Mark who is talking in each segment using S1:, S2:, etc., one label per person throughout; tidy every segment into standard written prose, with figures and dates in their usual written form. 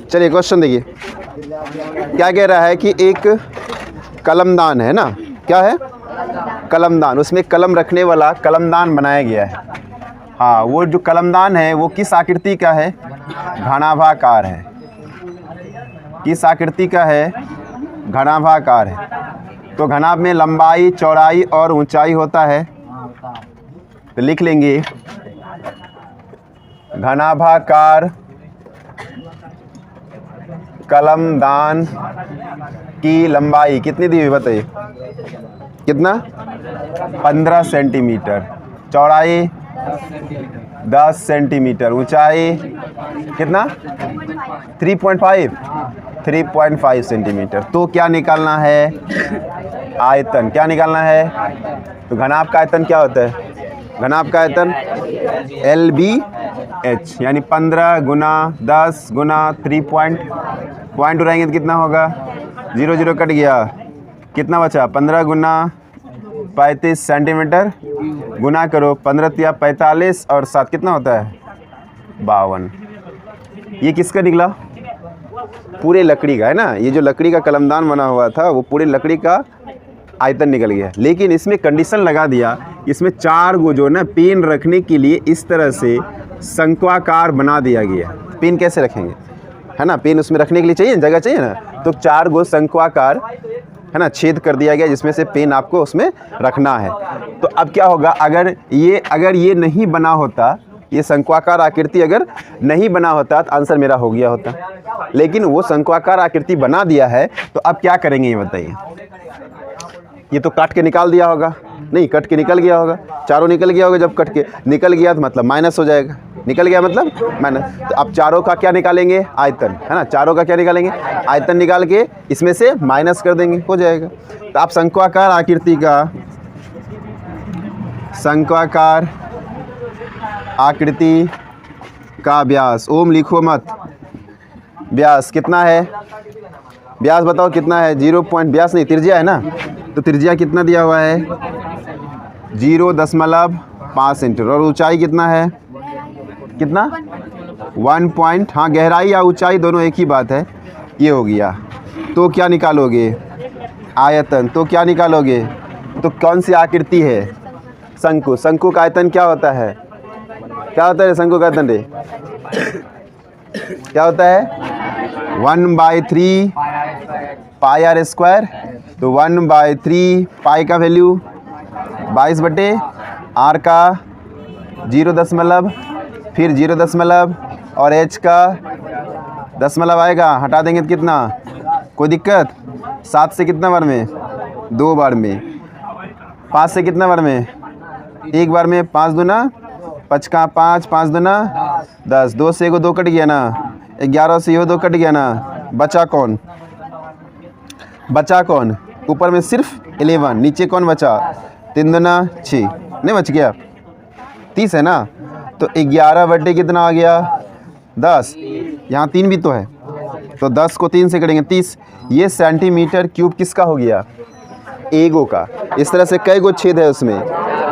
S1: चलिए क्वेश्चन देखिए, क्या कह रहा है कि एक कलमदान है ना, क्या है, कलमदान, उसमें कलम रखने वाला कलमदान बनाया गया है। हाँ, वो जो कलमदान है वो किस आकृति का है, घनाभाकार है। किस आकृति का है, घनाभाकार है। तो घनाभ में लंबाई, चौड़ाई और ऊंचाई होता है, तो लिख लेंगे घनाभाकार कलमदान की लंबाई कितनी दी हुई बताइए, कितना, 15 सेंटीमीटर, चौड़ाई 10 सेंटीमीटर, ऊंचाई कितना, 3.5 सेंटीमीटर। तो क्या निकालना है, आयतन। क्या निकालना है, तो घनाभ का आयतन क्या होता है, घनाभ का आयतन LBH, यानी 15 गुना 10 गुना 3 पॉइंट उड़ाएंगे तो कितना होगा, 0 0 कट गया, कितना बचा, 15 गुना 35 सेंटीमीटर, गुना करो 15 या 45 और 7 कितना होता है, 52। ये किसका निकला, पूरे लकड़ी का है ना। ये जो लकड़ी का कलमदान बना हुआ था वो पूरे लकड़ी का आयतन निकल गया। लेकिन इसमें कंडीशन लगा दिया, इसमें 4 गो जो ना पेन रखने के लिए इस तरह से शंक्वाकार बना दिया गया। पेन कैसे रखेंगे, है ना, पेन उसमें रखने के लिए चाहिए, जगह चाहिए ना, तो 4 गो शंक्वाकार है ना छेद कर दिया गया जिसमें से पेन आपको उसमें रखना है। तो अब क्या होगा, अगर ये नहीं बना होता, ये शंक्वाकार आकृति अगर नहीं बना होता तो आंसर मेरा हो गया होता, लेकिन वो शंक्वाकार आकृति बना दिया है। तो अब क्या करेंगे ये बताइए, ये तो काट के निकाल दिया होगा, नहीं कट के निकल गया होगा, चारों निकल गया होगा। जब कट के निकल गया तो मतलब माइनस हो जाएगा, निकल गया मतलब माइनस। तो अब चारों का क्या निकालेंगे, आयतन, है ना, चारों का क्या निकालेंगे, आयतन निकाल के इसमें से माइनस कर देंगे, हो जाएगा। तो आप शंक्वाकार आकृति का, शंक्वाकार आकृति का व्यास, ओम लिखो मत, व्यास कितना है, व्यास बताओ कितना है, 0. व्यास नहीं, त्रिज्या है ना, तो त्रिज्या कितना दिया हुआ है, 0.5 सेंटीमीटर। और ऊंचाई कितना है, कितना, 1 हाँ, गहराई या ऊंचाई दोनों एक ही बात है, ये हो गया। तो क्या निकालोगे, आयतन। तो क्या निकालोगे, तो कौन सी आकृति है, शंकु। शंकु का आयतन क्या होता है, क्या होता है शंकु का आयतन रे, क्या होता है, 1/3 पाई आर स्क्वायर। तो 1/3 पाई का वैल्यू 22/r का 0 फिर 0 और h का दशमलव आएगा, हटा देंगे तो कितना, कोई दिक्कत, 7 से कितना बार में, 2 बार में, 5 से कितना बार में, 1 बार में, 5 दूना 5 का 5, 5 दूना 10, 2 से 2 कट गया ना, 11 से 2 कट गया ना, बचा कौन, बचा कौन, ऊपर में सिर्फ 11, नीचे कौन बचा, 3 दूना 6, नहीं बच गया, 30 है ना। तो 11 कितना आ गया, 10, यहाँ 3 भी तो है, तो 10 को 3 से करेंगे 30। ये सेंटीमीटर क्यूब किसका हो गया, एगो का। इस तरह से कई गो छेद है उसमें,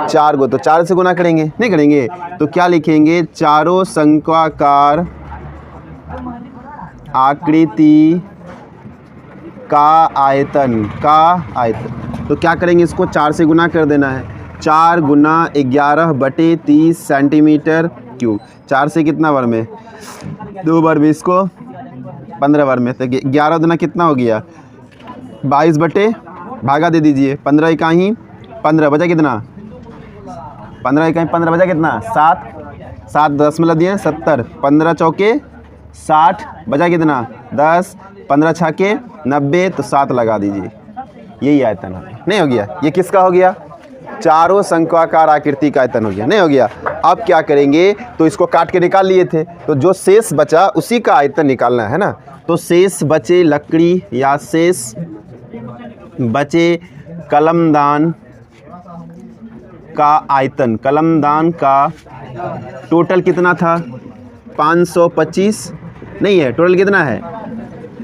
S1: 4 गो, तो 4 से गुना करेंगे, नहीं करेंगे, तो क्या लिखेंगे, चारों शंक्वाकार आकृति का आयतन, का आयतन। तो क्या करेंगे, इसको 4 से गुना कर देना है, 4 गुना 11/30 सेंटीमीटर क्यूब। 4 से कितना बार में, 2 बार में, इसको 15 बार में, तो 11 दूना कितना हो गया, 22 भागा दे दीजिए, 15 इकाई 15 बचा कितना, 15 इकाई 15 बचा कितना, 7 दशमलव दिए 70, 15 चौके 60 बचा कितना, 10, 15 छाके 90, तो 7 लगा दीजिए, यही आयतन है। नहीं हो गया, ये किसका हो गया, चारों शंक्वाकार आकृति का आयतन हो गया, नहीं हो गया। अब क्या करेंगे, तो इसको काट के निकाल लिए थे, तो जो शेष बचा उसी का आयतन निकालना है ना। तो शेष बचे लकड़ी या शेष बचे कलमदान का आयतन, कलमदान का टोटल कितना था, 525 नहीं है, टोटल कितना है,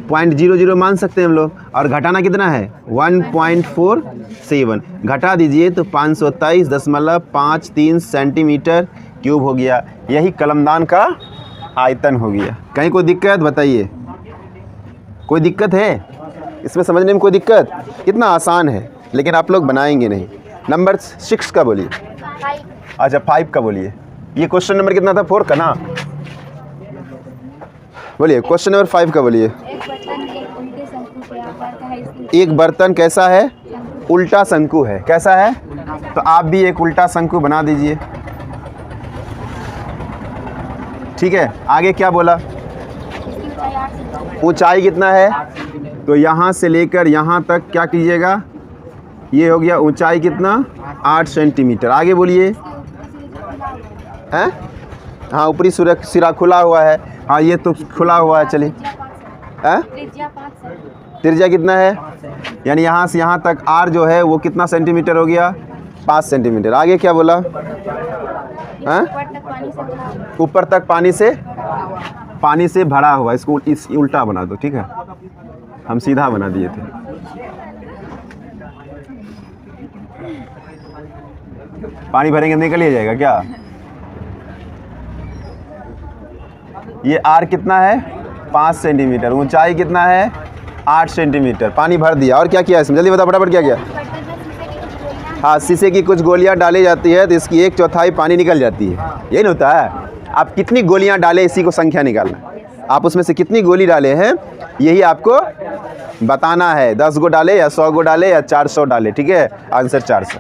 S1: 0.00 मान सकते हैं हम लोग, और घटाना कितना है, 1.47, घटा दीजिए तो 523.53 सेंटीमीटर क्यूब हो गया। यही कलमदान का आयतन हो गया। कहीं कोई दिक्कत बताइए, कोई दिक्कत है इसमें समझने में? कोई दिक्कत? कितना आसान है, लेकिन आप लोग बनाएंगे नहीं। नंबर 6 का बोलिए। अच्छा 5 का बोलिए। ये क्वेश्चन नंबर कितना था? 4 का ना? बोलिए क्वेश्चन नंबर 5 का बोलिए। एक बर्तन कैसा है? उल्टा शंकु है। कैसा है? तो आप भी एक उल्टा शंकु बना दीजिए। ठीक है, आगे क्या बोला? ऊंचाई कितना है? तो यहाँ से लेकर यहाँ तक क्या कीजिएगा, ये हो गया ऊंचाई कितना? 8 सेंटीमीटर। आगे बोलिए। हैं? हाँ ऊपरी सिरा खुला हुआ है। हाँ ये तो खुला हुआ है। चलिए त्रिज्या कितना है? यानी यहाँ से यहाँ तक आर जो है वो कितना सेंटीमीटर हो गया? 5 सेंटीमीटर। आगे क्या बोला? हैं? ऊपर तक पानी से भरा हुआ। इसको इस उल्टा बना दो। ठीक है, हम सीधा बना दिए थे। पानी भरेंगे निकल ही जाएगा क्या? ये आर कितना है? 5 सेंटीमीटर। ऊंचाई कितना है? 8 सेंटीमीटर। पानी भर दिया। और क्या किया इसमें? जल्दी बता फटाफट क्या किया? हाँ शीशे की कुछ गोलियां डाली जाती है तो इसकी 1/4 पानी निकल जाती है। यही नहीं होता है? आप कितनी गोलियां डाले इसी को संख्या निकालना। आप उसमें से कितनी गोली डाले हैं यही आपको बताना है। 10 गो डाले या 100 गो डाले या 400 डाले। ठीक है, आंसर 400।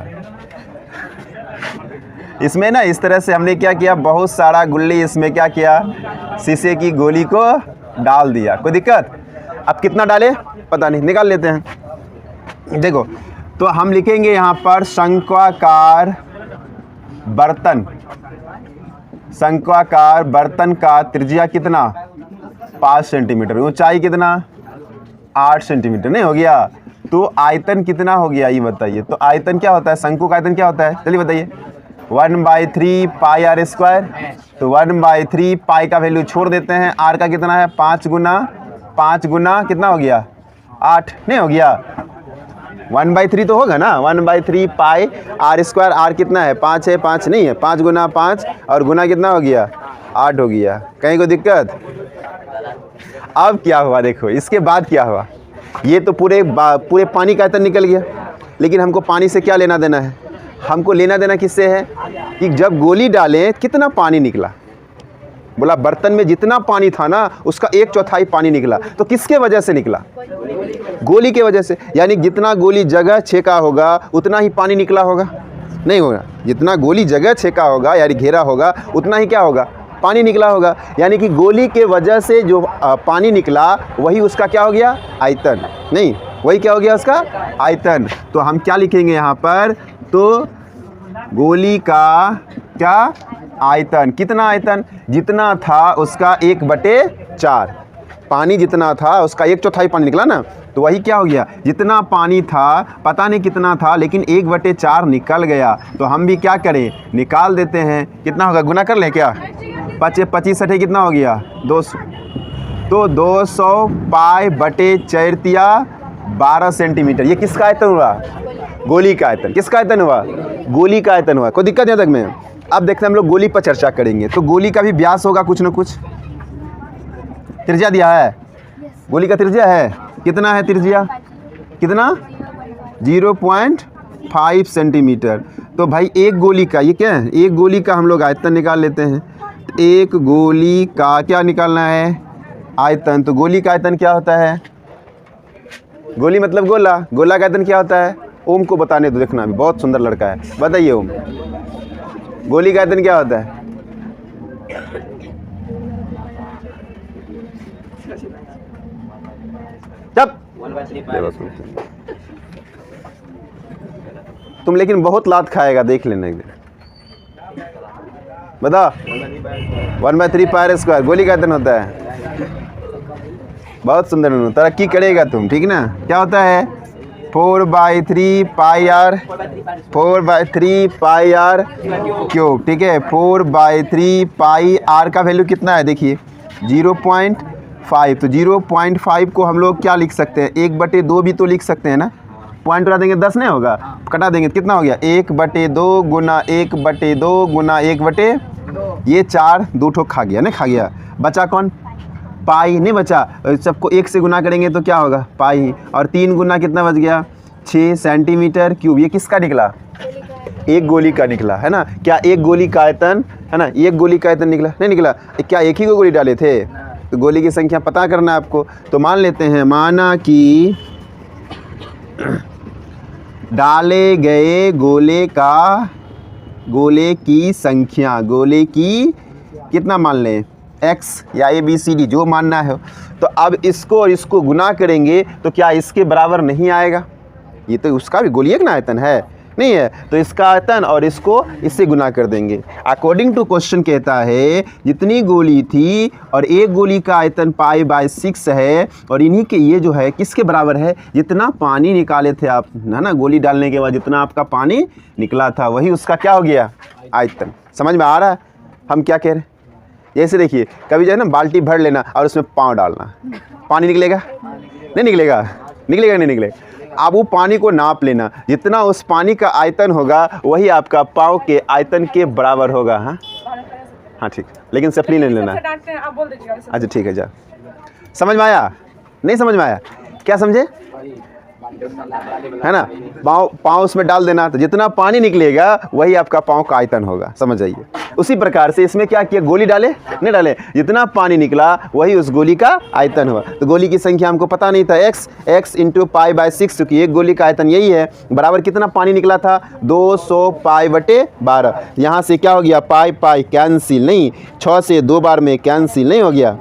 S1: इसमें ना इस तरह से हमने क्या किया, बहुत सारा गुल्ली इसमें क्या किया, शीशे की गोली को डाल दिया। कोई दिक्कत? अब कितना डाले पता नहीं, निकाल लेते हैं। देखो तो हम लिखेंगे यहाँ पर शंक्वाकार बर्तन। शंक्वाकार बर्तन का त्रिज्या कितना? 5 सेंटीमीटर। ऊंचाई कितना? 8 सेंटीमीटर। नहीं हो गया? तो आयतन कितना हो गया ये बताइए। तो आयतन क्या होता है? शंकु का आयतन क्या होता है? चलिए बताइए। 1/3 पाई आर स्क्वायर। तो 1/3 पाई का वैल्यू छोड़ देते हैं। आर का कितना है? 5 गुना कितना हो गया? 8। नहीं हो गया? 1/3 तो होगा ना। 1/3 पाई आर स्क्वायर। आर कितना है? 5 है। 5 नहीं है? 5 गुना 5 और गुना कितना हो गया? 8 हो गया। कहीं कोई दिक्कत? अब क्या हुआ देखो, इसके बाद क्या हुआ, ये तो पूरे पानी का आयतन निकल गया। लेकिन हमको पानी से क्या लेना देना है? हमको लेना देना किससे है कि जब गोली डालें कितना पानी निकला। बोला बर्तन में जितना पानी था ना उसका 1/4 पानी निकला। तो किसके वजह से निकला? गोली के वजह से। यानी जितना गोली जगह छेका होगा उतना ही पानी निकला होगा? नहीं होगा। जितना गोली जगह छेका होगा यानी घेरा होगा उतना ही क्या होगा? पानी निकला होगा। यानी कि गोली के वजह से जो पानी निकला वही उसका क्या हो गया? आयतन। नहीं, वही क्या हो गया? उसका आयतन। तो हम क्या लिखेंगे यहाँ पर? तो गोली का क्या आयतन? कितना आयतन? जितना था उसका 1/4। पानी जितना था उसका 1/4 पानी निकला ना, तो वही क्या हो गया? जितना पानी था पता नहीं कितना था लेकिन 1/4 निकल गया। तो हम भी क्या करें? निकाल देते हैं। कितना होगा? गुना कर लें क्या? 25 कितना हो गया? 200। तो 200 पाई बटे 4 12 सेंटीमीटर। ये किसका आयतन हुआ? गोली का आयतन। किसका आयतन हुआ? गोली का आयतन हुआ। कोई दिक्कत नहीं तक में? अब देखते हैं हम लोग गोली पर चर्चा करेंगे। तो गोली का भी व्यास होगा कुछ ना कुछ। त्रिज्या दिया है, गोली का त्रिज्या है कितना है? त्रिज्या कितना? 0.5 सेंटीमीटर। तो भाई एक गोली का ये क्या है? एक गोली का हम लोग आयतन निकाल लेते हैं। तो एक गोली का क्या निकालना है? आयतन। तो गोली का आयतन क्या होता है? गोली मतलब गोला। गोला का आयतन क्या होता है? ओम को बताने दो, देखना अभी बहुत सुंदर लड़का है। बताइए ओम, गोली का आयतन क्या होता है? चुप। तुम लेकिन बहुत लात खाएगा, देख लेना एक दिन। बता। 1/3 पाई स्क्वायर गोली का आयतन होता है। बहुत सुंदर, तरक्की करेगा तुम, ठीक ना? क्या होता है? 4/3 pi r. 4/3 pi r cube. ठीक है, 4/3 पाई आर का वैल्यू कितना है? देखिए 0.5। तो 0.5 को हम लोग क्या लिख सकते हैं? 1/2 भी तो लिख सकते हैं ना। पॉइंट उड़ा देंगे 10 नहीं होगा, कटा देंगे कितना हो गया? 1/2 गुना 1/2 गुना 1/, ये 4 2 ठो खा गया, नहीं खा गया, बचा कौन, पाई, नहीं बचा। सबको 1 से गुना करेंगे तो क्या होगा, पाई, और 3 गुना कितना बच गया, 6 सेंटीमीटर क्यूब। ये किसका निकला, एक गोली का निकला, है ना। क्या एक गोली का आयतन, है ना, एक गोली का आयतन निकला, नहीं निकला। क्या एक ही को गोली डाले थे, तो गोली की संख्या पता करना है आपको। तो मान लेते हैं, माना कि डाले गए गोले की संख्या, गोले की कितना मान लें, x या ABCD जो मानना है। तो अब इसको और इसको गुना करेंगे तो क्या इसके बराबर नहीं आएगा, ये तो उसका भी गोलीय ना आयतन है, नहीं है, तो इसका आयतन और इसको इससे गुना कर देंगे। अकॉर्डिंग टू क्वेश्चन कहता है जितनी गोली थी और एक गोली का आयतन π/6 है, और इन्हीं के ये जो है किसके बराबर है, जितना पानी निकाले थे आप, है ना, गोली डालने के बाद जितना आपका पानी निकला था वही उसका क्या हो गया, आयतन। समझ में आ रहा है हम क्या कह रहे हैं। जैसे देखिए, कभी जो है ना बाल्टी भर लेना और उसमें पाँव डालना, पानी निकलेगा, नहीं निकलेगा, निकलेगा नहीं निकलेगा। आप वो पानी को नाप लेना, जितना उस पानी का आयतन होगा वही आपका पाँव के आयतन के बराबर होगा। हाँ हाँ ठीक, लेकिन सप्ली नहीं लेना। अच्छा ठीक है, जा समझ में आया, नहीं समझ में आया, क्या समझे, है ना। पाँव उसमें डाल देना, तो जितना पानी निकलेगा वही आपका पाँव का आयतन होगा, समझ जाइए। उसी प्रकार से इसमें क्या किया, गोली डाले, नहीं डाले, जितना पानी निकला वही उस गोली का आयतन हुआ। तो गोली की संख्या हमको पता नहीं था, x इंटू π/6, क्योंकि एक गोली का आयतन यही है, बराबर कितना पानी निकला था, 200 π/12। यहाँ से क्या हो गया, पाई कैंसिल, नहीं, 6 से 2 बार में कैंसिल नहीं हो गया,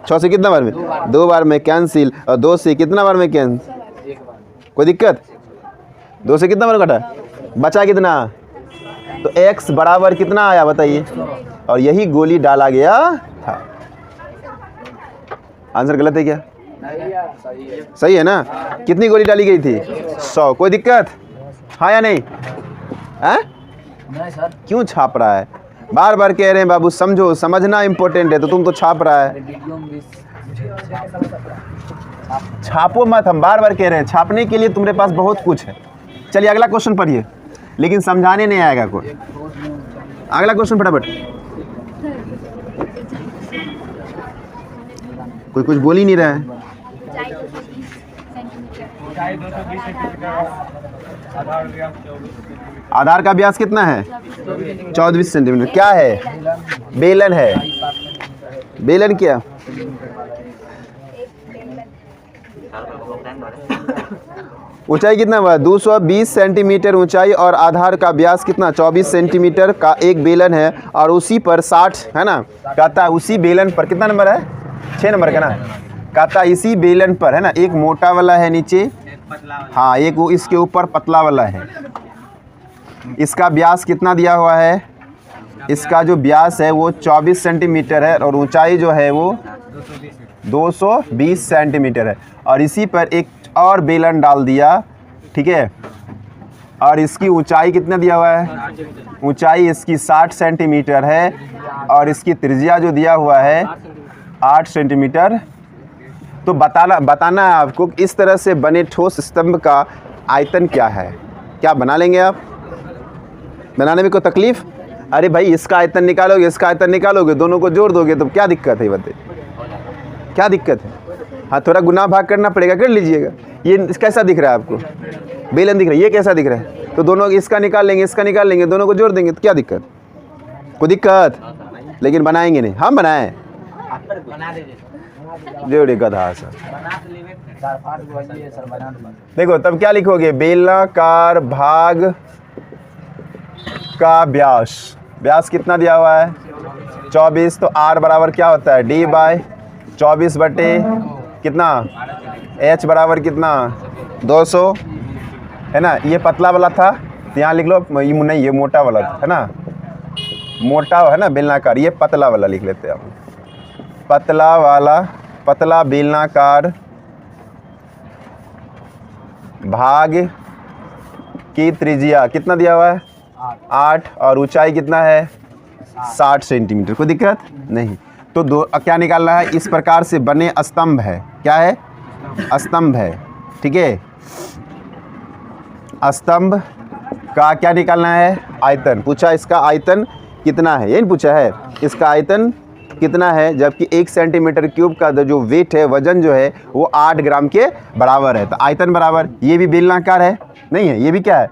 S1: 6 से कितना बार में, 2 बार में कैंसिल, और 2 से कितना बार में कैंसिल, कोई दिक्कत, 2 से कितना बार कटा, बचा कितना, तो x बराबर कितना आया बताइए, और यही गोली डाला गया था। आंसर गलत है क्या, सही है ना। कितनी गोली डाली गई थी, 100, कोई दिक्कत, हाँ या नहीं, है क्यों छाप रहा है, बार बार कह रहे हैं बाबू समझो, समझना इंपॉर्टेंट है, तो तुम तो छाप रहा है। छापो मत, हम बार बार कह रहे हैं, छापने के लिए तुम्हारे पास बहुत कुछ है। चलिए अगला क्वेश्चन पढ़िए, लेकिन समझाने नहीं आएगा कोई। अगला क्वेश्चन फटाफट, कोई कुछ बोल ही नहीं रहा है। आधार का व्यास कितना है, 24 सेंटीमीटर। क्या है, बेलन है, बेलन क्या, ऊंचाई कितना हुआ, 220 सेंटीमीटर ऊंचाई, और आधार का व्यास कितना, 24 सेंटीमीटर का एक बेलन है, और उसी पर 60, है ना, कहता है उसी बेलन पर, कितना नंबर है, 6 नंबर का ना, कहता है इसी बेलन पर, है ना, एक मोटा वाला है नीचे, हाँ, एक वो इसके ऊपर पतला वाला है। इसका व्यास कितना दिया हुआ है, इसका जो व्यास है वो 24 सेंटीमीटर है, और ऊंचाई जो है वो 220 सेंटीमीटर है, और इसी पर एक और बेलन डाल दिया, ठीक है, और इसकी ऊंचाई कितना दिया हुआ है, ऊंचाई इसकी 60 सेंटीमीटर है, और इसकी त्रिज्या जो दिया हुआ है 8 सेंटीमीटर। तो बताना है आपको कि इस तरह से बने ठोस स्तंभ का आयतन क्या है। क्या बना लेंगे आप, बनाने में कोई तकलीफ, अरे भाई इसका आयतन निकालोगे, इसका आयतन निकालोगे, दोनों को जोड़ दोगे तो क्या दिक्कत है, बताइए क्या दिक्कत है। हाँ, थोड़ा गुना भाग करना पड़ेगा, कर लीजिएगा। ये कैसा दिख रहा है आपको, बेलन दिख रहा है, ये कैसा दिख रहा है, तो दोनों इसका निकाल लेंगे, इसका निकाल लेंगे, दोनों को जोड़ देंगे, तो क्या दिक्कत, कोई दिक्कत, लेकिन बनाएंगे नहीं, हम बनाएं, जोड़े गधा सर। देखो तब क्या लिखोगे, बेलनाकार भाग का व्यास, व्यास कितना दिया हुआ है 24, तो r बराबर क्या होता है, d/24 बटे कितना, h बराबर कितना 200, है ना। ये पतला वाला था तो यहाँ लिख लो, ये नहीं, ये मोटा वाला था, है ना, मोटा है ना बेलनाकार, ये पतला वाला लिख लेते हैं आप, पतला वाला, पतला बेलनाकार भाग की त्रिज्या कितना दिया हुआ है 8, और ऊंचाई कितना है 60 सेंटीमीटर, कोई दिक्कत नहीं। तो क्या निकालना है, इस प्रकार से बने स्तंभ है, क्या है, स्तंभ है, ठीक है, स्तंभ का क्या निकालना है, आयतन। पूछा इसका आयतन कितना है, यही पूछा है। इसका आयतन कितना है, जबकि 1 सेंटीमीटर क्यूब का जो वेट है, वजन जो है वो 8 ग्राम के बराबर है। तो आयतन बराबर, ये भी बेलनाकार है नहीं है, ये भी क्या है,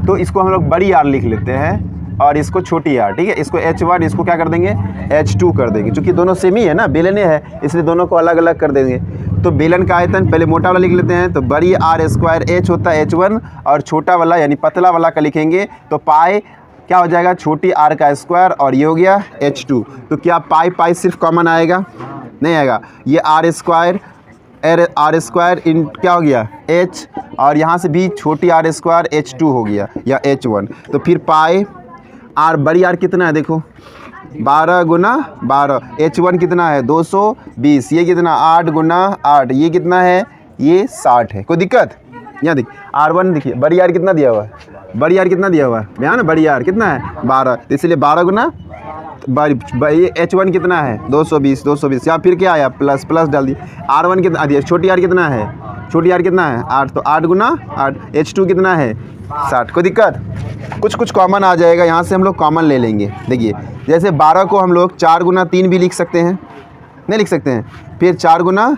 S1: तो इसको हम लोग बड़ी आर लिख लेते हैं और इसको छोटी आर, ठीक है। इसको H1, इसको क्या कर देंगे H2 कर देंगे, क्योंकि दोनों सेम ही है ना, बेलने है, इसलिए दोनों को अलग अलग कर देंगे। तो बेलन का आयतन पहले मोटा वाला लिख लेते हैं, तो बड़ी आर स्क्वायर H होता है H1, और छोटा वाला यानी पतला वाला का लिखेंगे तो पाई क्या हो जाएगा, छोटी आर का स्क्वायर, और ये हो गया H2। तो क्या पाई पाई सिर्फ कॉमन आएगा, नहीं आएगा, ये आर स्क्वायर इन क्या हो गया H, और यहाँ से भी छोटी आर स्क्वायर H2 हो गया या H1। तो फिर पाई आर, बड़ी आर कितना है देखो 12 गुना 12, H1 कितना है 220, ये कितना 8 गुना 8, ये कितना है ये 60 है। कोई दिक्कत, यहाँ देखिए R1 देखिए, बड़ी आर कितना दिया हुआ है, बड़ी आर कितना दिया हुआ है भैया ना, बड़ी आर कितना है 12, इसलिए 12 गुना ये H1 कितना है 220, या फिर क्या आया प्लस प्लस डाल दिए। R1 कितना दिया, छोटी आर कितना है, छोटी आर कितना है 8, तो 8 गुना 8, H2 कितना है 60। कोई दिक्कत, कुछ कॉमन आ जाएगा, यहाँ से हम लोग कॉमन ले लेंगे। देखिए जैसे 12 को हम लोग 4 गुना 3 भी लिख सकते हैं, नहीं लिख सकते हैं, फिर 4 गुना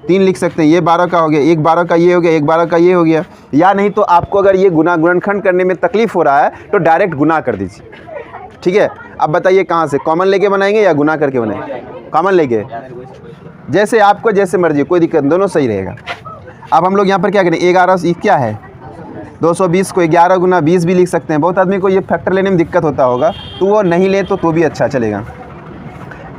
S1: 3 लिख सकते हैं, ये 12 का हो गया, एक 12 का ये हो गया, एक 12 का ये हो गया। या नहीं तो आपको अगर ये गुणनखंड करने में तकलीफ़ हो रहा है तो डायरेक्ट गुना कर दीजिए, ठीक है। अब बताइए कहाँ से, कॉमन लेके बनाएंगे या गुना करके बनाएंगे, कॉमन लेके, जैसे आपको जैसे मर्जी, कोई दिक्कत, दोनों सही रहेगा। अब हम लोग यहाँ पर क्या करें, 11 क्या है 220 को 11 गुना 20 भी लिख सकते हैं। बहुत आदमी को ये फैक्टर लेने में दिक्कत होता होगा, तो वो नहीं ले तो भी अच्छा चलेगा।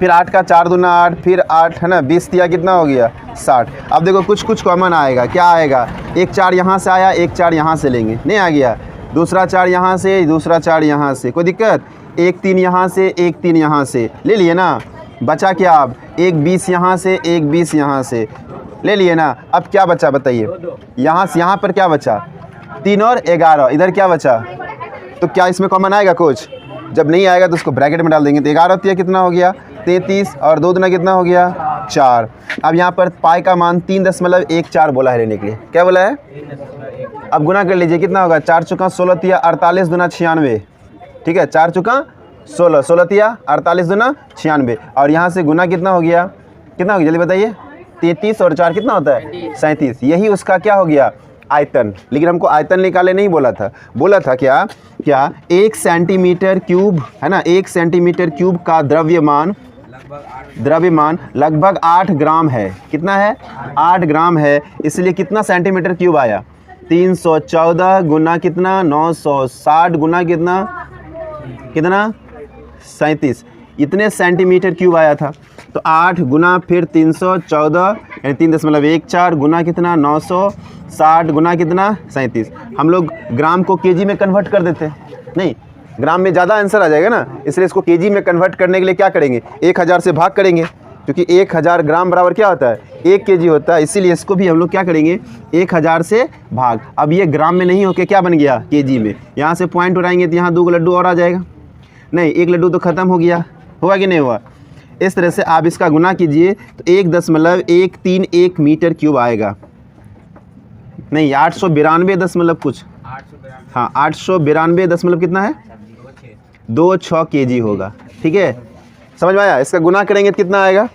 S1: फिर 8 का 4 दूना 8, फिर 8 है ना 20 दिया, कितना हो गया 60। अब देखो कुछ कॉमन आएगा, क्या आएगा, एक 4 यहाँ से आया, एक 4 यहाँ से लेंगे, नहीं आ गया, दूसरा 4 यहाँ से, दूसरा 4 यहाँ से, कोई दिक्कत, एक 3 यहाँ से, एक 3 यहाँ से ले लिए ना, बचा क्या, अब एक 20 यहाँ से, एक 20 यहाँ से ले लिए ना। अब क्या बचा बताइए, यहाँ से यहाँ पर क्या बचा 3 और 11, इधर क्या बचा, तो क्या इसमें कॉमन आएगा कुछ, जब नहीं आएगा तो उसको ब्रैकेट में डाल देंगे। तो 11 तिया कितना हो गया 33, और 2 दूना कितना हो गया 4। अब यहाँ पर पाई का मान 3.14 बोला है लेने के लिए, क्या बोला है। अब गुना कर लीजिए, कितना होगा 4 चुका 16 तिया 48 दूना 96, ठीक है, 4 चुका 16, 16 तिया 48 दूना 96, और यहाँ से गुना कितना हो गया, कितना हो गया जल्दी बताइए, 33 और 4 कितना होता है 37, यही उसका क्या हो गया आयतन। लेकिन हमको आयतन निकाले नहीं बोला था, बोला था क्या 1 सेंटीमीटर क्यूब है ना, 1 सेंटीमीटर क्यूब का द्रव्यमान लगभग 8 ग्राम है, कितना है 8 ग्राम है, इसलिए कितना सेंटीमीटर क्यूब आया 314 गुना कितना 960 गुना कितना 37, इतने सेंटीमीटर क्यूब आया था। तो 8 गुना फिर 314 यानी 3.14 गुना कितना 960 गुना कितना 37। हम लोग ग्राम को केजी में कन्वर्ट कर देते हैं, नहीं ग्राम में ज़्यादा आंसर आ जाएगा ना, इसलिए इसको केजी में कन्वर्ट करने के लिए क्या करेंगे 1000 से भाग करेंगे, क्योंकि 1000 ग्राम बराबर क्या होता है 1 केजी होता है, इसीलिए इसको भी हम लोग क्या करेंगे 1000 से भाग। अब ये ग्राम में नहीं होके क्या बन गया केजी में, यहाँ से पॉइंट उड़ाएंगे तो यहाँ 2 लड्डू और आ जाएगा, नहीं 1 लड्डू तो ख़त्म हो गया, हुआ कि नहीं हुआ। इस तरह से आप इसका गुना कीजिए तो 1.131 मीटर क्यूब आएगा, नहीं 892 दशमलव कुछ, हाँ 892 दशमलव कितना है 26 केजी होगा, ठीक है समझ में आया। इसका गुना करेंगे तो कितना आएगा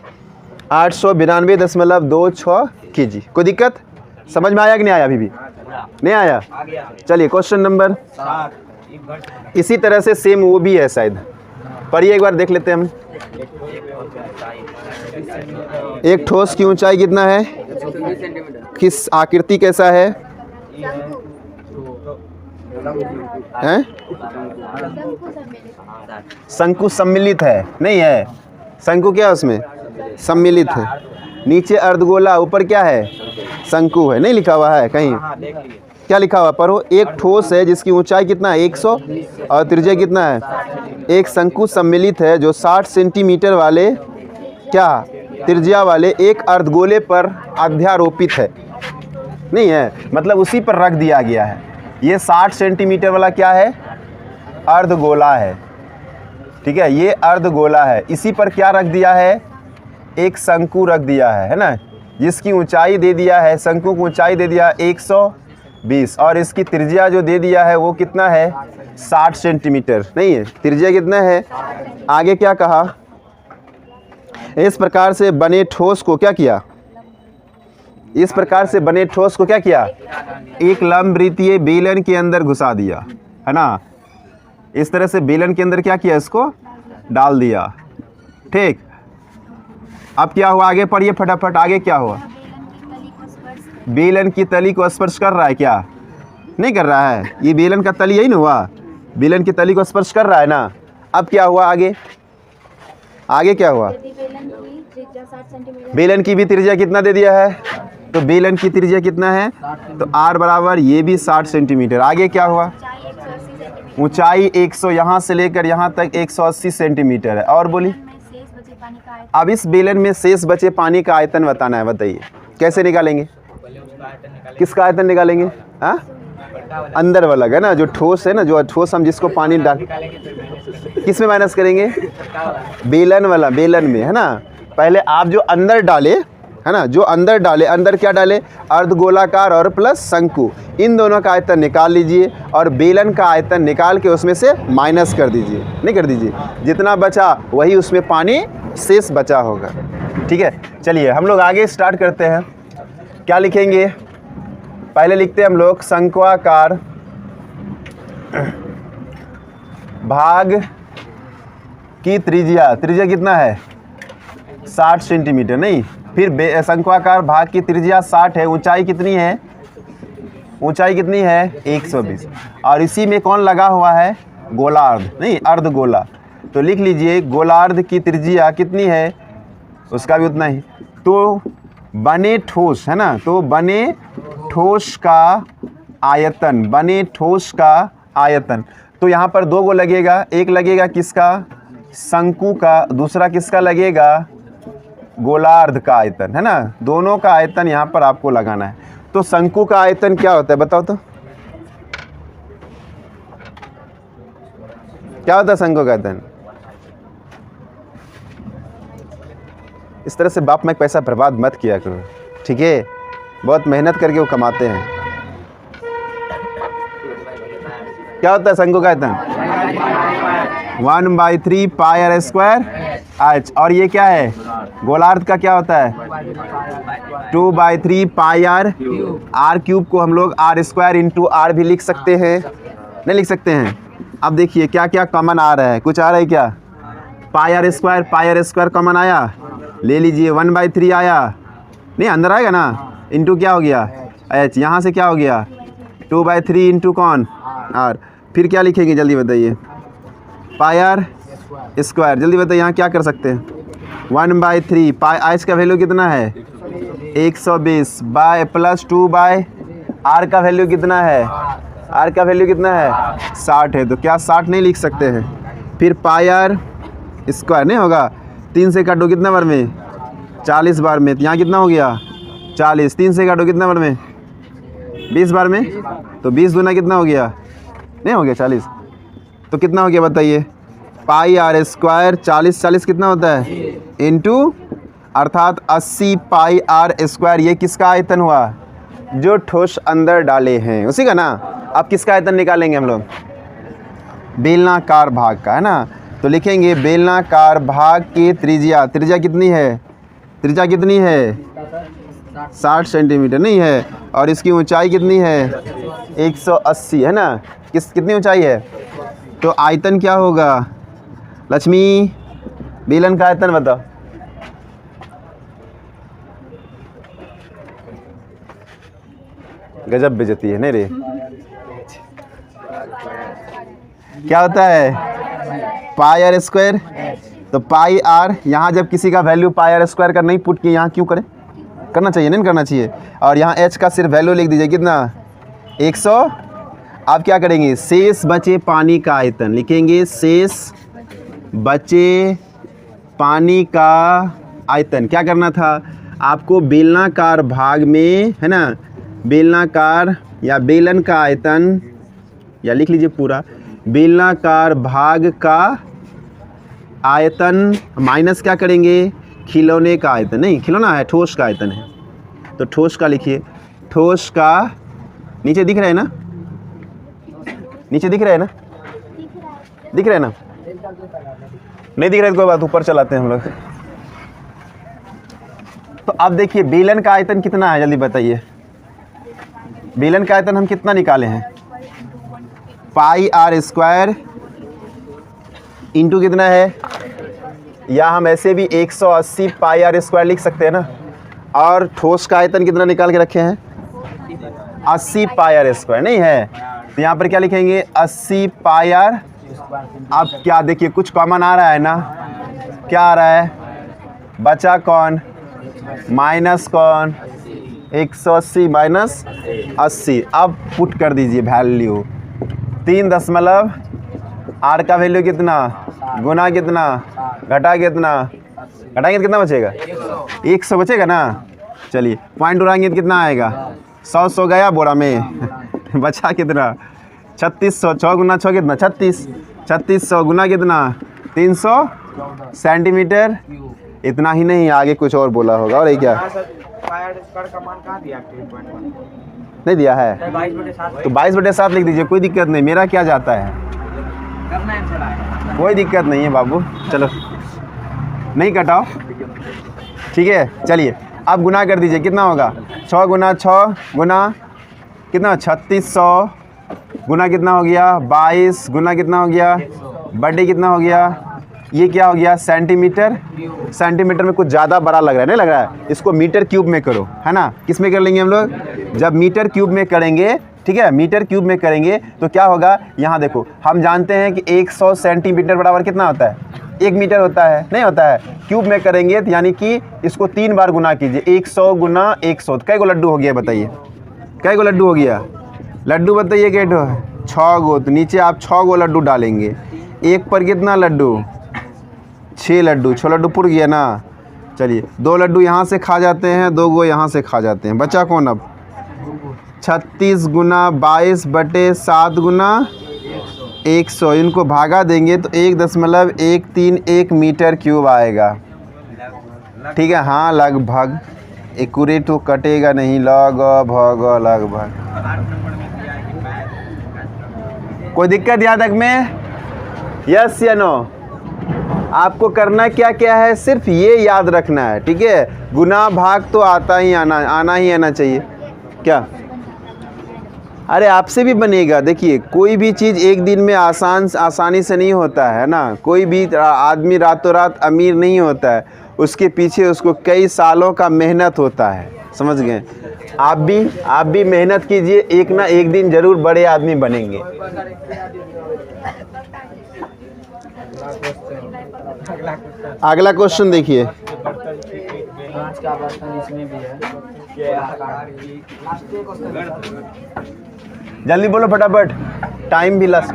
S1: 892.26 केजी। कोई दिक्कत, समझ में आया कि नहीं आया, अभी भी नहीं आया। चलिए क्वेश्चन नंबर, इसी तरह से सेम वो भी है शायद, पढ़िए एक बार देख लेते हैं हम। एक ठोस की ऊंचाई कितना है, किस आकृति कैसा है, हैं शंकु सम्मिलित है, नहीं है शंकु क्या उसमें सम्मिलित है, नीचे अर्धगोला ऊपर क्या है शंकु है, नहीं लिखा हुआ है कहीं, क्या लिखा हुआ पढ़ो। एक ठोस है जिसकी ऊंचाई कितना है 100 और त्रिज्या कितना है, एक शंकु सम्मिलित है जो 60 सेंटीमीटर वाले क्या त्रिज्या वाले एक अर्धगोले पर अध्यारोपित है, नहीं है मतलब उसी पर रख दिया गया है। ये 60 सेंटीमीटर वाला क्या है अर्धगोला है, ठीक है ये अर्धगोला है, इसी पर क्या रख दिया है एक शंकु रख दिया है ना, जिसकी ऊंचाई दे दिया है, शंकु की ऊंचाई दे दिया 120 और इसकी त्रिज्या जो दे दिया है वो कितना है 60 सेंटीमीटर नहीं है, त्रिज्या कितना है। आगे क्या कहा, इस प्रकार से बने ठोस को क्या किया, इस प्रकार से बने ठोस को क्या किया, एक लंबवृत्तीय बेलन के अंदर घुसा दिया, है ना। इस तरह से बेलन के अंदर क्या किया, इसको डाल दिया, ठीक। अब क्या हुआ, आगे पढ़िए फटाफट, आगे क्या हुआ। बेलन की तली को स्पर्श कर रहा है क्या, नहीं कर रहा है, ये बेलन का तली यही ना हुआ, बेलन की तली को स्पर्श कर रहा है ना। अब क्या हुआ, आगे आगे क्या हुआ, बेलन की भी त्रिज्या कितना दे दिया है, तो बेलन की त्रिज्या कितना है, तो r बराबर ये भी 60 सेंटीमीटर। आगे क्या हुआ, ऊंचाई 100 यहाँ से लेकर यहाँ तक 180 सेंटीमीटर है। और बोली, अब इस बेलन में शेष बचे पानी का आयतन बताना है, बताइए कैसे निकालेंगे, किसका आयतन निकालेंगे, हाँ अंदर वाला है ना, जो ठोस है ना, जो ठोस हम जिसको पानी डाल, किस में माइनस करेंगे, बेलन वाला, बेलन में, है ना। पहले आप जो अंदर डाले, है ना, जो अंदर डाले, अंदर क्या डाले, अर्धगोलाकार और प्लस शंकु, इन दोनों का आयतन निकाल लीजिए और बेलन का आयतन निकाल के उसमें से माइनस कर दीजिए, नहीं कर दीजिए, जितना बचा वही उसमें पानी शेष बचा होगा, ठीक है। चलिए हम लोग आगे स्टार्ट करते हैं, क्या लिखेंगे, पहले लिखते हैं हम लोग शंक्वाकार भाग की त्रिज्या, त्रिज्या कितना है 60 सेंटीमीटर नहीं, फिर शंक्वाकार भाग की त्रिज्या 60 है, ऊंचाई कितनी है, ऊंचाई कितनी है 120, और इसी में कौन लगा हुआ है, गोलार्ध नहीं अर्धगोला, तो लिख लीजिए गोलार्ध की त्रिज्या कितनी है, उसका भी उतना ही। तो बने ठोस, है ना, तो बने ठोस का आयतन, बने ठोस का आयतन, तो यहाँ पर दो गो लगेगा, एक लगेगा किसका, शंकु का, दूसरा किसका लगेगा, गोलार्ध का आयतन, है ना, दोनों का आयतन यहाँ पर आपको लगाना है। तो शंकु का आयतन क्या होता है बताओ तो, क्या होता है शंकु का आयतन। इस तरह से बाप में पैसा बर्बाद मत किया करो, ठीक है, बहुत मेहनत करके वो कमाते हैं। क्या होता है शंकु का आयतन, 1/3 पाई आर स्क्वायर एच, और ये क्या है, गोलार्ध का क्या होता है 2/3 पाई आर, आर क्यूब को हम लोग आर स्क्वायर इंटू आर भी लिख सकते हैं, नहीं लिख सकते हैं। अब देखिए क्या क्या कॉमन आ रहा है, कुछ आ रहा है क्या, पाई आर स्क्वायर कॉमन आया, ले लीजिए, 1/3 आया, नहीं अंदर आएगा ना, इंटू क्या हो गया एच, यहाँ से क्या हो गया 2/3 इंटू कौन आर, फिर क्या लिखेंगे जल्दी बताइए, पाई आर स्क्वायर, जल्दी बताइए यहाँ क्या कर सकते हैं, 1/3 पाई, एच का वैल्यू कितना है 120 बाय प्लस 2 बाय आर का वैल्यू कितना है, आर का वैल्यू कितना है 60 है, तो क्या 60 नहीं लिख सकते हैं, फिर पाई आर स्क्वायर नहीं होगा, 3 से काटो कितना बार में 40 बार में, यहाँ कितना हो गया 40, 3 से काटो कितना बार में 20 बार में, तो 20 दूना कितना हो गया, नहीं हो गया 40, तो कितना हो गया बताइए, पाई आर स्क्वायर 40 कितना होता है इंटू, अर्थात 80 पाई आर स्क्वायर, ये किसका आयतन हुआ, जो ठोस अंदर डाले हैं उसी का ना। अब किसका आयतन निकालेंगे हम लोग, बेलनाकार भाग का, है ना, तो लिखेंगे बेलनाकार भाग की त्रिज्या, त्रिज्या कितनी है, त्रिज्या कितनी है 60 सेंटीमीटर नहीं है, और इसकी ऊंचाई कितनी है 180, है ना, कितनी ऊंचाई है, तो आयतन क्या होगा, लक्ष्मी बेलन का आयतन बताओ, गजब बेइज्जती है नहीं रे, क्या होता है पाई आर स्क्वायर, तो पाई आर, यहाँ जब किसी का वैल्यू पाई आर स्क्वायर का नहीं पुट किए, यहाँ क्यों करें, करना चाहिए नहीं करना चाहिए, और यहाँ एच का सिर्फ वैल्यू लिख दीजिए कितना 100। अब क्या करेंगे, शेष बचे पानी का आयतन लिखेंगे, शेष बचे पानी का आयतन, क्या करना था आपको, बेलनाकार भाग में, है ना, बेलनाकार या बेलन का आयतन, या लिख लीजिए पूरा, बेलनाकार भाग का आयतन माइनस क्या करेंगे, खिलौने का आयतन, नहीं खिलौना है ठोस का आयतन है, तो ठोस का लिखिए, ठोस का नीचे दिख रहा है ना, नीचे दिख रहा है ना, दिख रहे हैं ना? नहीं दिख रहे तो कोई बात, ऊपर चलाते हैं हम लोग। तो अब देखिए बेलन का आयतन कितना है, जल्दी बताइए। बेलन का आयतन हम कितना निकाले हैं? पाई आर स्क्वायर इंटू कितना है, या हम ऐसे भी 180 पाई आर स्क्वायर लिख सकते हैं ना। और ठोस का आयतन कितना निकाल के रखे हैं? 80 पाई आर स्क्वायर, नहीं है तो यहाँ पर क्या लिखेंगे? 80 पाई आर। अब क्या देखिए कुछ कॉमन आ रहा है ना, क्या आ रहा है? बचा कौन? माइनस कौन? 180 माइनस 80। अब पुट कर दीजिए वैल्यू 3 आर का वैल्यू कितना, गुना कितना, घटा कितना, घटाएंगे तो कितना बचेगा? 100 बचेगा ना। चलिए पॉइंट उड़ाएंगे तो कितना आएगा? 100 गया बोरा में बचा कितना? 3600। 6 गुना 6 कितना? 36। 3600 गुना कितना? 300 सेंटीमीटर। इतना ही नहीं, आगे कुछ और बोला होगा। और ये क्या नहीं दिया है? तो 22/7 लिख दीजिए, कोई दिक्कत नहीं, मेरा क्या जाता है, कोई दिक्कत नहीं है बाबू। चलो नहीं कटाओ, ठीक है। चलिए अब गुना कर दीजिए, कितना होगा? 6 गुना 6 गुना कितना? 3600 गुना कितना हो गया? 22 गुना कितना हो गया? बर्थडे कितना हो गया? ये क्या हो गया? सेंटीमीटर। सेंटीमीटर में कुछ ज़्यादा बड़ा लग रहा है, नहीं लग रहा है? इसको मीटर क्यूब में करो, है ना? किस में कर लेंगे हम लोग? जब मीटर क्यूब में करेंगे, ठीक है, मीटर क्यूब में करेंगे तो क्या होगा? यहाँ देखो हम जानते हैं कि 100 सेंटीमीटर बराबर कितना होता है? 1 मीटर होता है, नहीं होता है? क्यूब में करेंगे तो यानी कि इसको 3 बार गुना कीजिए। 100 गुना 100 कै गो लड्डू हो गया बताइए? कै गो लड्डू हो गया? लड्डू बताइए कै गो? 6 गो। तो नीचे आप 6 गो लड्डू डालेंगे। एक पर कितना लड्डू? 6 लड्डू। 6 लड्डू पुर गया ना। चलिए 2 लड्डू यहाँ से खा जाते हैं, 2 गो यहाँ से खा जाते हैं। बचा कौन अब? 36 गुना 22/7 गुना 100। इनको भागा देंगे तो 1.131 मीटर क्यूब आएगा, ठीक है। हाँ लगभग, एक्यूरेट तो कटेगा नहीं, लगभग लगभग। कोई दिक्कत यहाँ तक में? यस या नो? आपको करना क्या क्या है, सिर्फ ये याद रखना है, ठीक है। गुना भाग तो आना ही आना चाहिए। क्या? अरे आपसे भी बनेगा। देखिए कोई भी चीज़ एक दिन में आसानी से नहीं होता है ना। कोई भी आदमी रातों रात अमीर नहीं होता है, उसके पीछे उसको कई सालों का मेहनत होता है, समझ गए? आप भी मेहनत कीजिए, एक ना एक दिन ज़रूर बड़े आदमी बनेंगे। अगला क्वेश्चन देखिए। जल्दी बोलो फटाफट, टाइम भी लास्ट।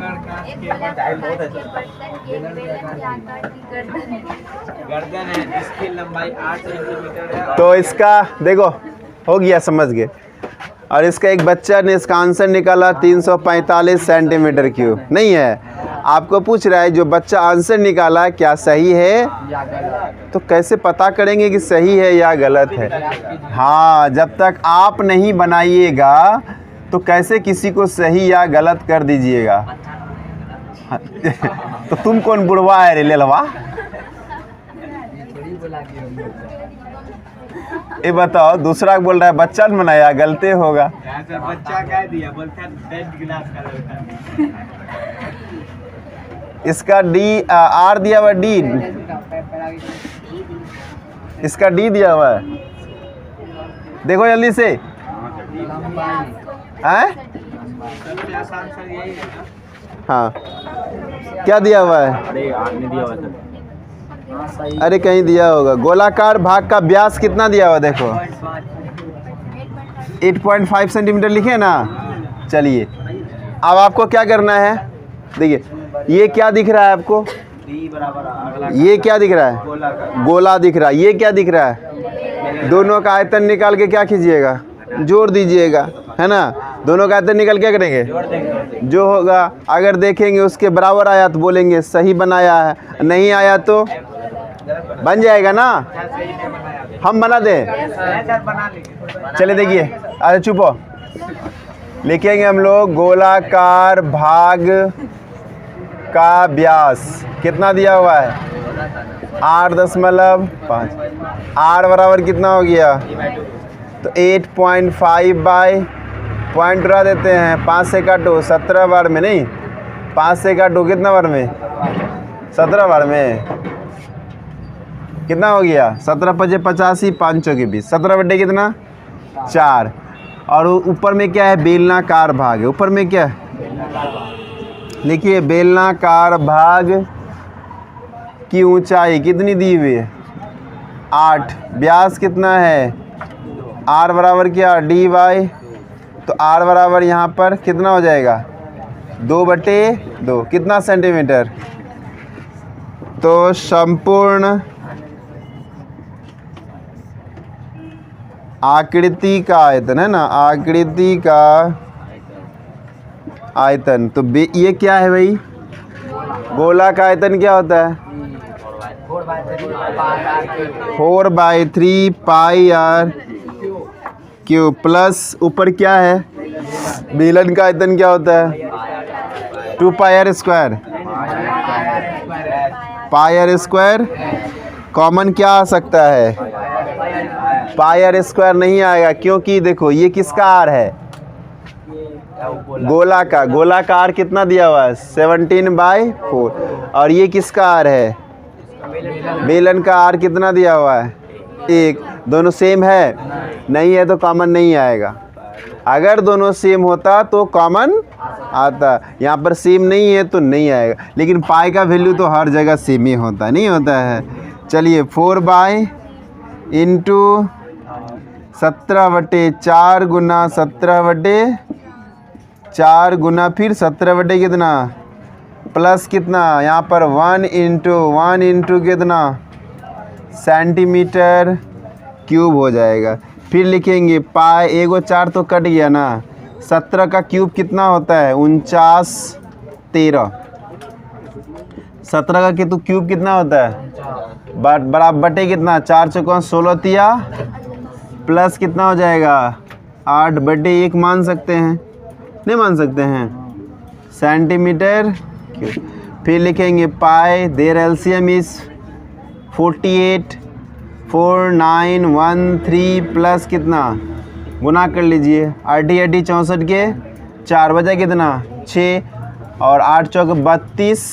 S2: गर्दन है, इसकी लंबाई 8 सेंटीमीटर है।
S1: तो इसका देखो हो गया, समझ गए। और इसका एक बच्चा ने इसका आंसर निकाला 345 सेंटीमीटर क्यूब। नहीं है, आपको पूछ रहा है जो बच्चा आंसर निकाला क्या सही है? तो कैसे पता करेंगे कि सही है या गलत है? हाँ, जब तक आप नहीं बनाइएगा तो कैसे किसी को सही या गलत कर दीजिएगा? तो तुम कौन बुढ़वा है रे लेलवा? ये बताओ, दूसरा बोल रहा है बच्चा ने बनाया, गलती होगा।
S2: बच्चा कह दिया, बोलता है गिलास का लड़का।
S1: इसका डी आर दिया हुआ, डी इसका डी दिया हुआ है। देखो जल्दी से, हैं?
S2: सबसे आसान सर यही है ना।
S1: हाँ, क्या दिया हुआ है?
S2: अरे आदमी दिया हुआ था।
S1: अरे कहीं दिया होगा। गोलाकार भाग का व्यास कितना दिया हुआ? देखो 8.5 सेंटीमीटर लिखे ना। चलिए अब आपको क्या करना है? देखिए ये क्या दिख रहा है आपको? ये क्या दिख रहा है? गोला दिख रहा है। ये क्या दिख रहा है? दोनों का आयतन निकाल के क्या कीजिएगा? जोड़ दीजिएगा, है ना। दोनों का आयतन निकल क्या करेंगे? जो होगा अगर देखेंगे उसके बराबर आया तो बोलेंगे सही बनाया है, नहीं आया तो बन जाएगा ना। हम बना दें? चलिए देखिए, अरे चुप लिखेंगे हम लोग गोलाकार भाग का व्यास कितना दिया हुआ है? 8.5। r बराबर कितना हो गया? तो 8.5 बाई पॉइंट उड़ा देते हैं, 5 से काटो 17 बार में, नहीं 5 से काटो कितना बार में? 17 बार में। कितना हो गया? 17 × 5 = 85, 5 × 20, 17 बटे कितना? 4। और ऊपर में क्या है? बेलनाकार भाग है। ऊपर में क्या है? लिखिए बेलनाकार भाग की ऊंचाई कितनी दी हुई है? 8। व्यास कितना है? r बराबर क्या? dy। तो r बराबर यहाँ पर कितना हो जाएगा? 2/2। कितना सेंटीमीटर? तो संपूर्ण आकृति का आयतन है ना, आकृति का आयतन। तो ये क्या है भाई? गोला का आयतन क्या होता है? 4/3 πr³ प्लस ऊपर क्या है? बेलन का आयतन क्या होता है? 2πr²। πr² कॉमन क्या आ सकता है? πr² नहीं आएगा, क्योंकि देखो ये किसका आर है? गोला का। गोला का आर कितना दिया हुआ है? 17/4। और ये किसका आर है? बेलन का आर कितना दिया हुआ है? 1। दोनों सेम है? नहीं है तो कॉमन नहीं आएगा। अगर दोनों सेम होता तो कॉमन आता, यहाँ पर सेम नहीं है तो नहीं आएगा। लेकिन पाई का वैल्यू तो हर जगह सेम ही होता, नहीं होता है। चलिए 4 × 17/4 गुना 17/4 गुना फिर 17 कितना प्लस कितना यहाँ पर 1 × कितना सेंटीमीटर क्यूब हो जाएगा। फिर लिखेंगे पाई, एगो 4 तो कट गया ना, 17 का क्यूब कितना होता है? 49 13। 17 का क्यूब कितना होता है? बराबर बटे कितना? 4 × 4 = 16 तिया प्लस कितना हो जाएगा? 8/1 मान सकते हैं, नहीं मान सकते हैं? Centimetre cube. फिर लिखेंगे पाई, देयर एलसीएम इज 48 4913 प्लस कितना गुना कर लीजिए 8 64 के 4 बजे कितना 6 और 8 चौक 32।